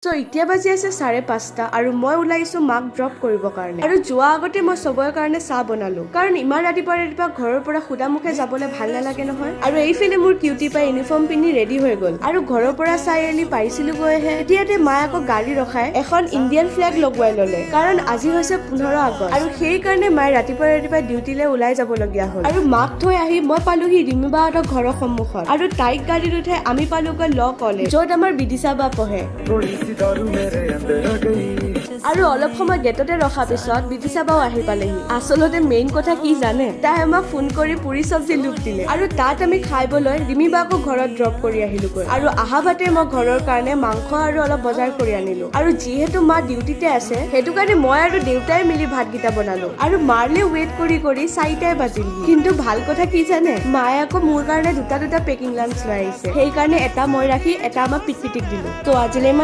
তো এতিয়া বাজি আছে 5:30 আৰু মই ওলাইছো মাক ড্ৰপ কৰিবৰ কাৰণে। আৰু যোৱা আগতে মই চবৰে কাৰণে চাহ বনালো, কাৰণ ইমান ৰাতিপুৱা ঘৰৰ পৰা সুদা মুখে যাবলৈ ভাল নালাগে নহয়। আৰু এইফালে মোৰ কিউটি পাই ইউনিফৰ্ম পিন্ধি ৰেডি হৈ গ'ল আৰু ঘৰৰ পৰা চাৰিআলি পাৰিছিলোগৈহে। এতিয়াতে মায়ে আকৌ গাড়ী ৰখাই এখন ইণ্ডিয়ান ফ্লেগ লগোৱাই ল'লে, কাৰণ আজি হৈছে 15 আগষ্ট আৰু সেই কাৰণে মায়ে ৰাতিপুৱা ডিউটিলৈ ওলাই যাবলগীয়া হ'ল। আৰু মাক থৈ আহি মই পালোহি ৰিমি বাহঁতৰ ঘৰৰ সন্মুখত, আৰু তাইক গাড়ীত উঠাই আমি পালোগৈ ল কলেজ, য'ত আমাৰ বিদিশা বা পঢ়ে। আৰু অলপ সময় গেটতে ৰখা পিছত বিদিশা বাও আহি পালেহি। আচলতে মেইন কথা কি জানে, তাই আমাক ফোন কৰি পুৰি চব্জি লুক দিলে, আৰু তাত আমি খাইবলৈ ৰিমি বাকো ঘৰত ড্ৰপ কৰি আহিলোগৈ। আৰু আহা বাটে মই ঘৰৰ কাৰণে মাংস আৰু অলপ বজাৰ কৰি আনিলো। আৰু যিহেতু মা ডিউটিতে আছে, সেইটো কাৰণে মই আৰু দেউতাই মিলি ভাতকেইটা বনালো। আৰু মাৰলে ৱেইট কৰি 4টাই বাজিল। কিন্তু ভাল কথা কি জানে, মায়ে আকৌ মোৰ কাৰণে দুটা পেকিং লাঞ্চ লৈ আহিছে। সেইকাৰণে এটা মই ৰাখি এটা আমাৰ পিটপিটিক দিলো। তো আজিলৈ